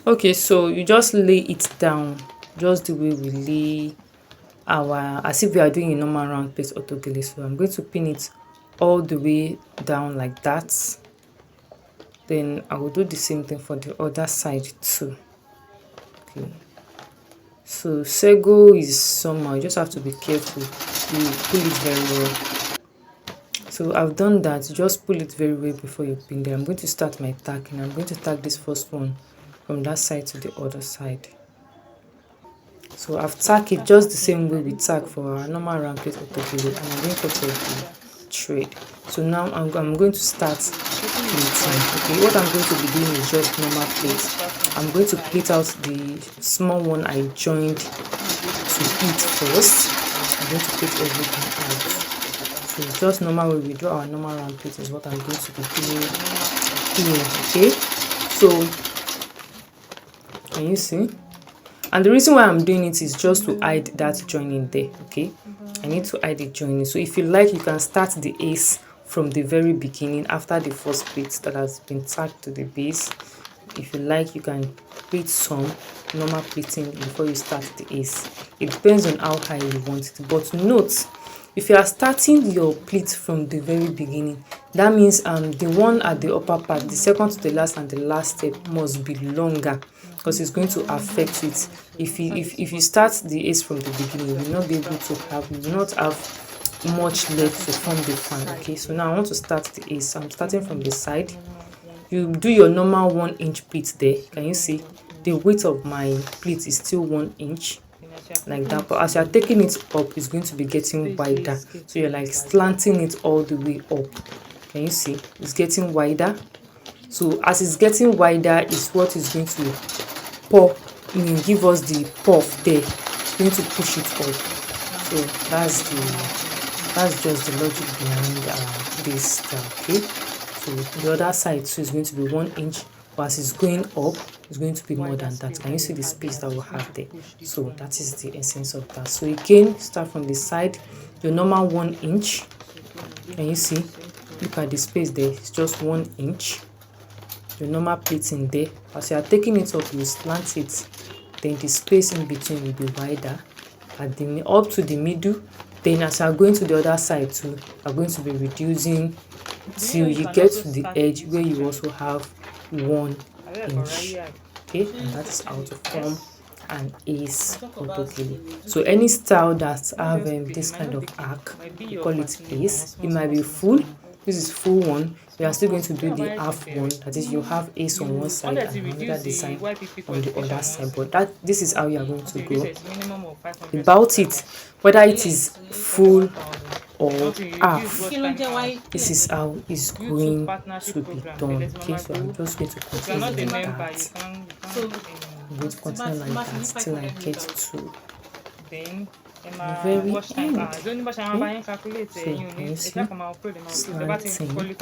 Okay, so you just lay it down just the way we lay our, as if we are doing a normal round plate otogele. So I'm going to pin it all the way down like that. Then I will do the same thing for the other side too. Okay, so sego is somehow, you just have to be careful, you pull it very well. So I've done that, just pull it very well before you pin them. I'm going to start my tacking. I'm going to tack this first one from that side to the other side. So I've tacked it just the same way we tack for our normal round plate otogele, and I'm going to cut off the thread. So now I'm going to start pleating. Okay, what I'm going to be doing is just normal plate. I'm going to plait out the small one I joined to it first. I'm going to plait everything out. So just normal way we do our normal round plate is what I'm going to be doing here. Okay, so can you see? And the reason why I'm doing it is just to hide that joining there. Okay, I need to hide the joining. So if you like, you can start the ace from the very beginning after the first plate that has been tacked to the base. If you like, you can plait some normal pleating before you start the ace. It depends on how high you want it. But note, if you are starting your pleat from the very beginning, that means the one at the upper part, the second to the last and the last step must be longer, because it's going to affect it. If you start the ace from the beginning, you will not be able to have, you will not have much left to form the fan. Okay, so now I want to start the ace. I'm starting from the side. You do your normal 1 inch pleat there. Can you see the width of my pleat is still 1 inch like that, but as you're taking it up, it's going to be getting wider. So you're like slanting it all the way up. Can you see it's getting wider? So as it's getting wider is what is going to pour, give us the puff there. It's going to push it up. So that's just the logic behind this style. Okay, so the other side too is going to be 1 inch, but as it's going up, it's going to be more than that. Can you see the space that we have there? So that is the essence of that. So again, start from the side, your normal 1 inch. Can you see? Look at the space there, it's just 1 inch. Your normal pleating there. As you are taking it up, you slant it, then the space in between will be wider at the up to the middle. Then as you are going to the other side too, you are going to be reducing till you get to the edge where you also have 1 inch. Okay, and that is how to form an ace otogele. So any style that have this kind of arc, we call it ace. It might be full. This is full one. We are still going to do the half one. That is, you have ace on one side and another design on the other side. But this is how you are going to go about it. Whether it is full or half, this is how it's going to be done. Okay, so I'm just going to continue like that. I'm going to continue like that till I get to the very end. Okay, so can you see slanting like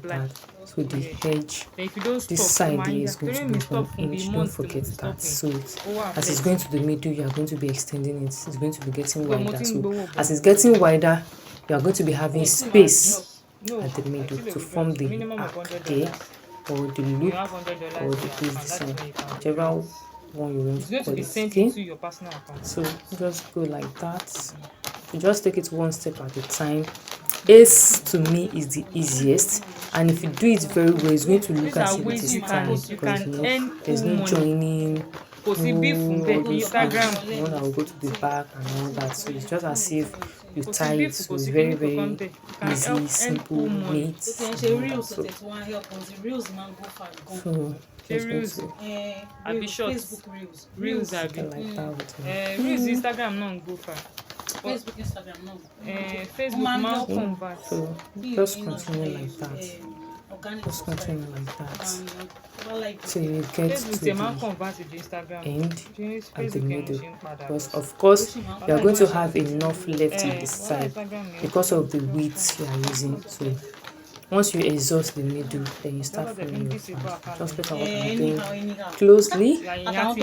that. So the edge, this side here is going to be 1 inch. Don't forget that. So as it's going to the middle, you are going to be extending it. It's going to be getting wider. So as it's getting wider, you are going to be having space at the middle to form the arc there, or the loop, or the base design, whichever one you want to call it. Okay, so just go like that. You just take it one step at a time. Ace to me is the easiest, and if you do it very well, it's going to look as if it is tight, because there's no joining, all those Instagram. One I will go to the back and all that. So it's just as if you tie it. So it's very easy, simple, neat. So just going to Reels like that with Reels Instagram no go far. Facebook, Instagram, no. Facebook man convert. So just continue like that. Just continue like that till you get to the end at the middle, because of course you are going to have enough left on the side because of the width you are using. So once you exhaust the middle, then you start filling your fan. Just look at what I'm doing closely. And you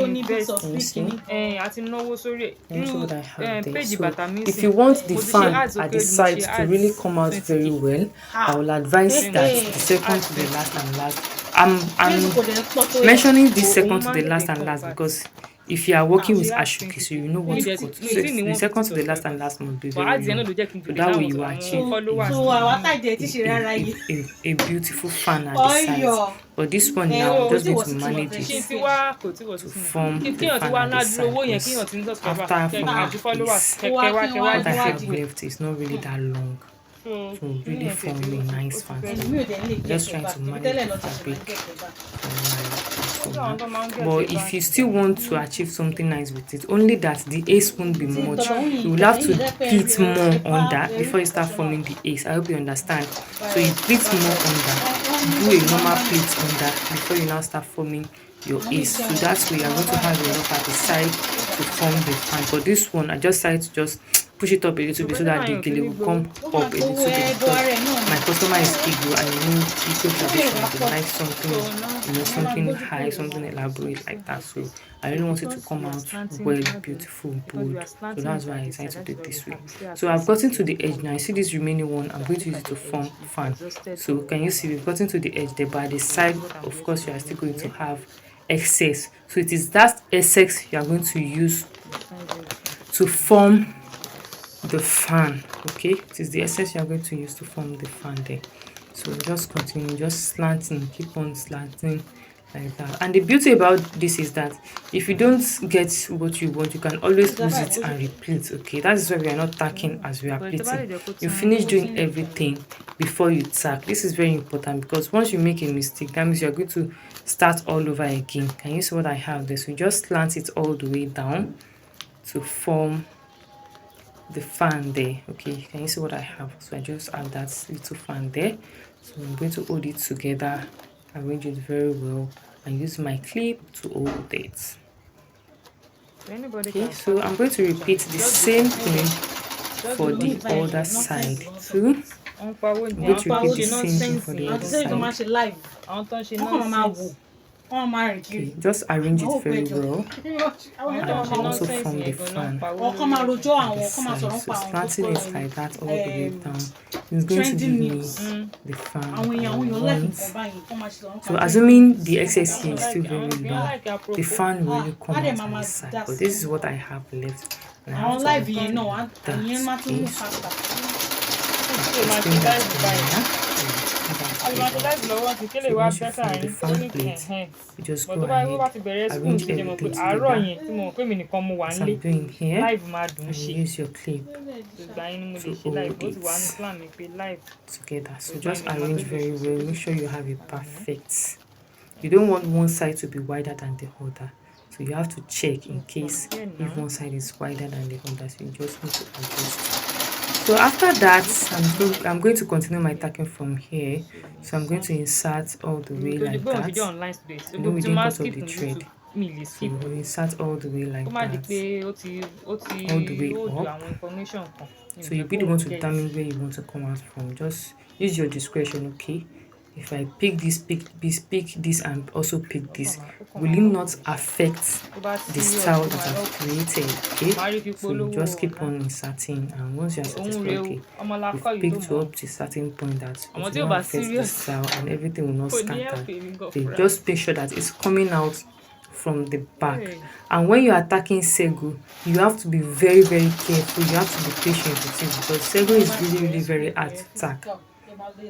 see what I have there. So if you want the fan at the side to really come out very well, I will advise that the second to the last and last, I'm mentioning this Oh, second to the man, last they and last convert. because if you are working with She has Ashoki, 20. so you know what Me, to there's- cut. me, So see ni the one second to the last and subscribers. last must be But very at the end long. of the day, kí n So tètè that way dáhùn you àwọn achieve followers so mi. àwa táìdẹ̀ tí ṣe rárá yìí. a beautiful fan at the sides. Ọyọ. But this one Eh, now, I'm oh, just tí going wọ́n to sì ti manage wọ́n Ṣé it ti wá kò tí wọ́n to sí sí form mi? the Kíyàn ti fan wá at the ná dúró side. owó yẹn Because kíyàn ti ní subscriber. after Kẹ̀kẹ́ forming àti followers. this, Kẹ̀kẹ́ Wá wá kí kẹ́ wá wá what I dé have ṣègbè. left is not really that long. So To really form a nice fan. ẹlòmíì ò dẹ̀ ń lè Just gẹ̀ẹ́kẹ̀ trying bá to tẹ̀lé manage tẹ́lẹ̀ the lọ ti ṣe máa ń fabric gẹ̀ẹ́kẹ̀ bá. for àwọn now. tó máa ń gẹ̀ But ṣe if you báńkì. still want to achieve something nice with it, only that the ace won't be much. tọ̀dọ̀ You will have to pleat more on that before you start forming the ace. I hope you understand. So you pleat more on that, do a normal pleat on that before you now start forming your ace. So that's where you're going to have enough at the side to form the fan. But this one, I just decided to just push it up a little bit so that the gele will come up a little bit. Because my customer is Igbo and you know Igbo tradition, they like something, something high, something elaborate like that. So I really want it to come out well, beautiful, bold. So that's why I decided to do it this way. So I've gotten to the edge now. You see this remaining one, I'm going to use it to form fan. So can you see we've gotten to the edge there, but at the side, of course, you are still going to have excess. So it is that excess you are going to use to form the fan. Okay, it is the excess you are going to use to form the fan there. So just continue, just slanting, keep on slanting like that. And the beauty about this is that if you don't get what you want, you can always lose it and replete. Okay, that is why we are not tacking as we are pleating. You finish doing everything before you tack. This is very important because once you make a mistake, that means you're going to start all over again. Can you see what I have there? So you just slant it all the way down to form the fan there. Okay, can you see what I have? So I just have that little fan there. So I'm going to hold it together, arrange it very well, and use my clip to hold it. Okay, so I'm going to repeat the same thing for the other side too. I'm going to repeat the same thing for the other side. Okay, just arrange it very well and also form the fan at the side. So slanting it like that all the way down is going to give me the fan I want. So assuming the excess here is still very long, the fan will really come out on the side. But this is what I have left. And I have to that. Okay, so explain that to me. So once you find the fan plate, you just go ahead, arrange everything together as I'm doing here, and use your clip to hold it together. So just arrange very well, make sure you have it perfect. You don't want one side to be wider than the other. So you have to check in case if one side is wider than the other. So you just need to adjust. So after that, I'm going to continue my tacking from here. So I'm going to insert all the way like that. And then we didn't cut off the thread. So we insert all the way like that. All the way up. So you'll be the one to determine where you want to come out from. Just use your discretion, okay? If I pick this, and also pick this, will it not affect the style that I've created? Okay, so you just keep on inserting, and once you are satisfied, okay, you've picked to up to a certain point that it will not affect the style and everything will not scatter. So just make sure that it's coming out from the back. And when you are attacking Sego, you have to be very, very careful. You have to be patient with it because Sego is really, really very hard to attack.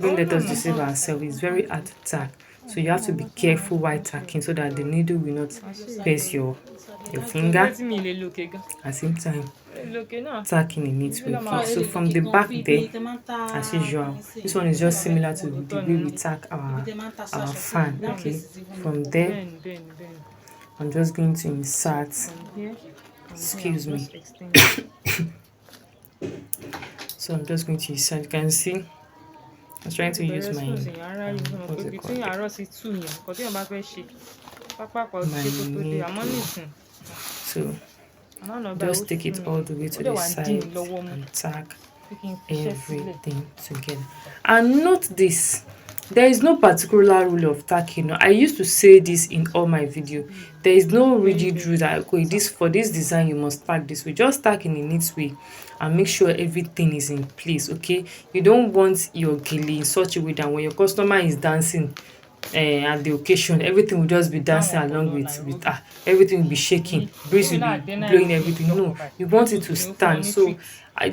Don't let us deceive ourselves. It's very hard to tack. So you have to be careful while tacking so that the needle will not pierce your finger. At the same time, tacking in it way. Okay, so from the back there, as usual, this one is just similar to the way we tack our fan. Okay, from there, I'm just going to insert. Excuse me. So I'm just going to insert. You can see. I was trying to use my so just take it all the way to the side and tack everything together. And note this, there is no particular rule of tacking. I used to say this in all my videos. There is no rigid rule that okay, for this design you must tack this way. Just tack in a neat way and make sure everything is in place. Okay, you don't want your gele in such a way that when your customer is dancing, at the occasion, everything will just be dancing along with everything will be shaking, breeze will be blowing everything. No, you want it to stand. So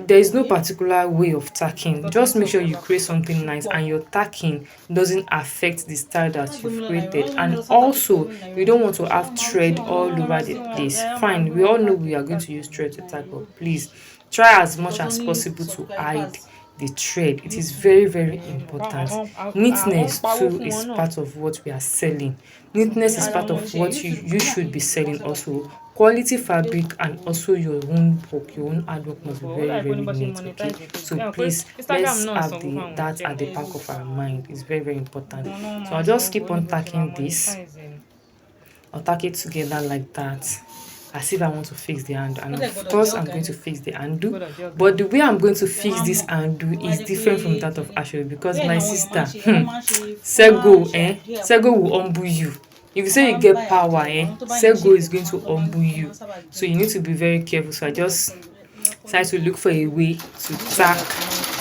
there is no particular way of tacking. Just make sure you create something nice and your tacking doesn't affect the style that you've created. And also, you don't want to have thread all over the place. Fine, we all know we are going to use thread to tack, but please try as much as possible to hide the thread. It is very, very important. Neatness too is part of what we are selling. Neatness is part of what you should be selling also. Quality fabric and also your own work, your own artwork must be very, very neat. Okay, so please let's have that at the back of our mind. It's very, very important. So I'll just keep on tacking this. I'll tack it together like that, as if I want to fix the handle. And of course I'm going to fix the handle, but the way I'm going to fix this handle is different from that of Ashley, because my sister Sego will humble you. If you say you get power, Sego is going to humble you, so you need to be very careful. So I just decided to look for a way to tack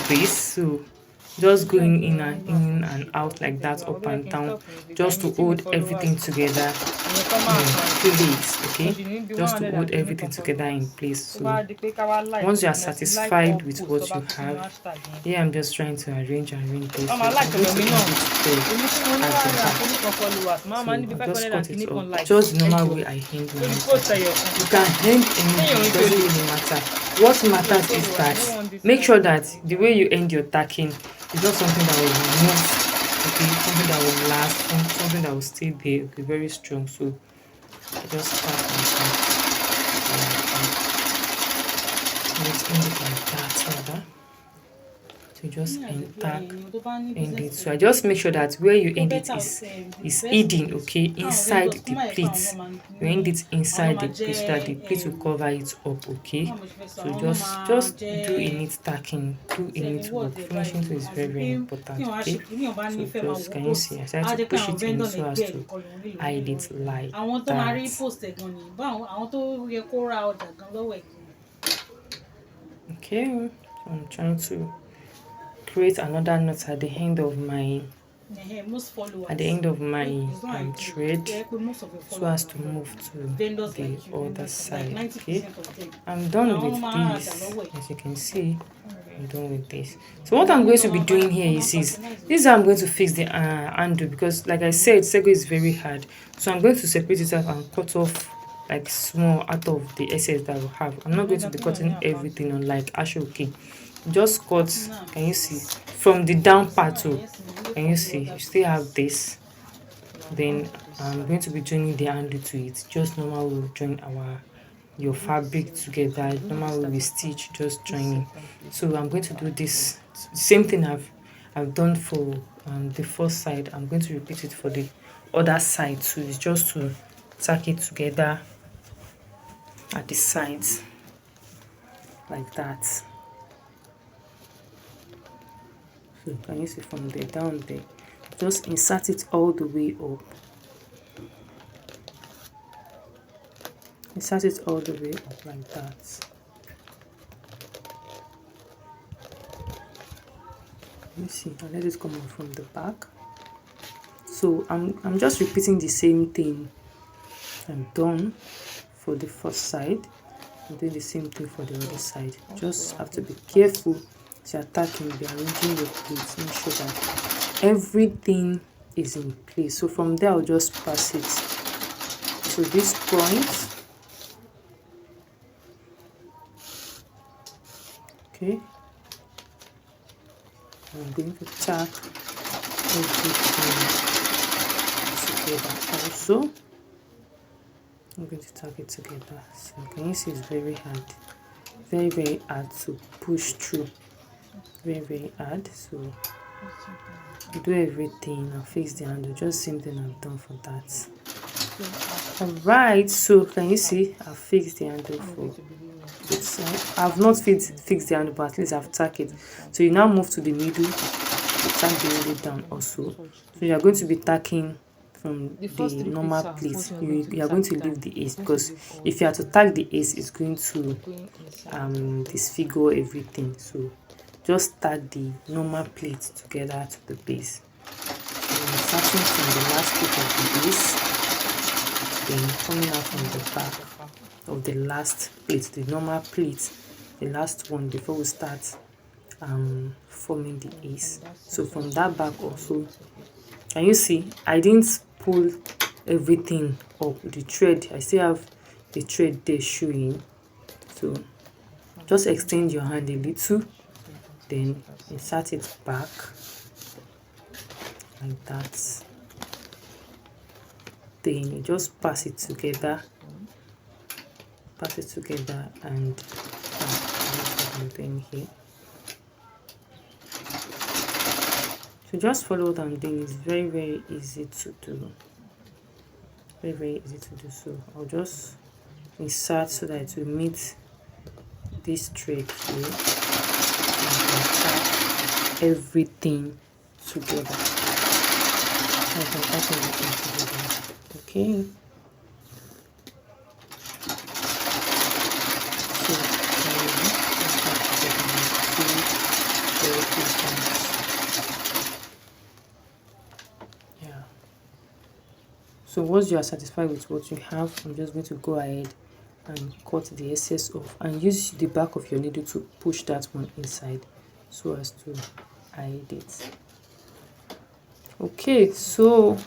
this. So just going in and out like that, up and down, just to hold everything together in place. Okay, just to hold everything together in place. So once you are satisfied with what you have, here I'm just trying to arrange this. So I'm going to leave it just cut it off, just the normal way I hem my hair. You can hem anything, it doesn't really matter. What matters is that make sure that the way you end your tacking is not something that will move, okay, something that will last, something that will stay there, okay, very strong. So I just tack like that. Let's end it like that rather. So just end it. So I just make sure that where you end it is hidden, okay, inside the pleat. You end it inside the pleat so that the pleat will cover it up, okay. So just do a neat tacking, do a neat work. Finishing is very, very important, okay. So just, can you see, I started to push it in so as to hide it like that. Okay, so I'm trying to create another knot at the end of my thread so as to move to the other side. Okay, I'm done with this. As you can see, I'm done with this. So what I'm going to be doing here is this is how I'm going to fix the handle, because like I said, Sego is very hard. So I'm going to separate it up and cut off like small out of the excess that we have. I'm not going to be cutting everything on like Ashoke. Just cut, can you see, from the down part too. Can you see, you still have this. Then I'm going to be joining the handle to it. Just normal we'll join your fabric together. Normal we stitch, just joining. So I'm going to do this same thing I've done for the first side. I'm going to repeat it for the other side too. It's just to tack it together at the sides like that. So can you see from there down there, just insert it all the way up. Insert it all the way up like that. You see, and let it come out from the back. So I'm just repeating the same thing I've done for the first side. I'm doing the same thing for the other side. Just have to be careful as you're tacking, be arranging your pleats. Make sure that everything is in place. So from there, I'll just pass it to this point. Okay. I'm going to tack everything together also. I'm going to tack it together. So can you see it's very hard, very, very hard to push through, very, very hard. So do everything and fix the handle, just same thing I've done for that. All right, so can you see I've fixed the handle for this side. I've not fixed the handle, but at least I've tacked it. So you now move to the middle, tack the middle down also. So you are going to be tacking from the normal pleat. You are going to leave the ace, because if you are to tack the ace, it's going to disfigure everything. So just tack the normal pleat together to the base. So starting from the last bit of the base, then coming out from the back of the last plate, the normal plate, the last one before we start forming the ace. So from that back also, can you see I didn't pull everything up, the thread, I still have the thread there showing. So just extend your hand a little, then insert it back like that, then you just pass it together, and that's what I'm doing here. So just follow what I'm doing. It's very easy to do, very easy to do. So I'll just insert so that it will meet this thread here, and attach everything together. Okay. So once you are satisfied with what you have, I'm just going to go ahead and cut the excess off and use the back of your needle to push that one inside so as to hide it. Okay, so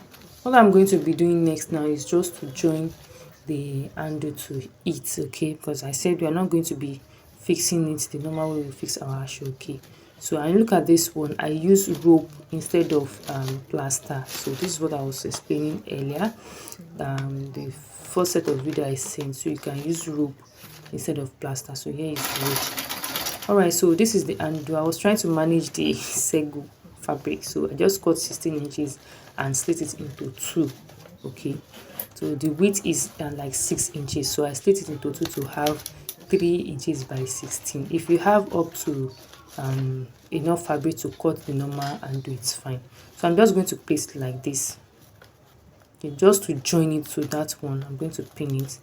what I'm going to be doing next now is just to join the handle to it, okay, because I said we are not going to be fixing it the normal way we fix our shoe. Okay, so I look at this one, I use rope instead of plaster. So this is what I was explaining earlier, the first set of video I sent. So you can use rope instead of plaster. So here is rope. All right, so this is the handle. I was trying to manage the sego fabric, so I just cut 16 inches and split it into two. Okay, so the width is like 6 inches, so I split it into two to have 3 inches by 16. If you have up to enough fabric to cut the normal handle, it's fine. So I'm just going to place it like this. Okay, just to join it to that one, I'm going to pin it.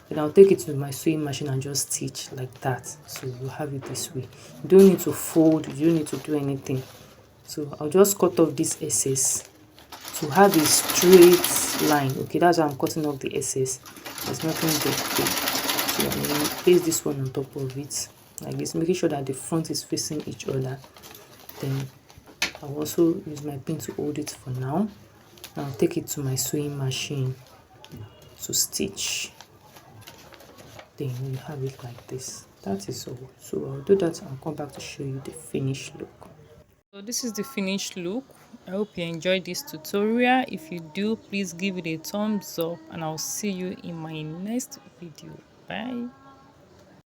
Then I'll take it to my sewing machine and just stitch like that. So you have it this way. You don't need to fold, you don't need to do anything. So I'll just cut off this excess to have a straight line. Okay, that's why I'm cutting off the excess. There's nothing there. Okay. So I'm going to place this one on top of it like this, making sure that the front is facing each other. Then I'll also use my pin to hold it for now. I'll take it to my sewing machine to stitch. Then you have it like this. That is all. So I'll do that and come back to show you the finished look. So this is the finished look. I hope you enjoyed this tutorial. If you do, please give it a thumbs up, and I'll see you in my next video. Bye.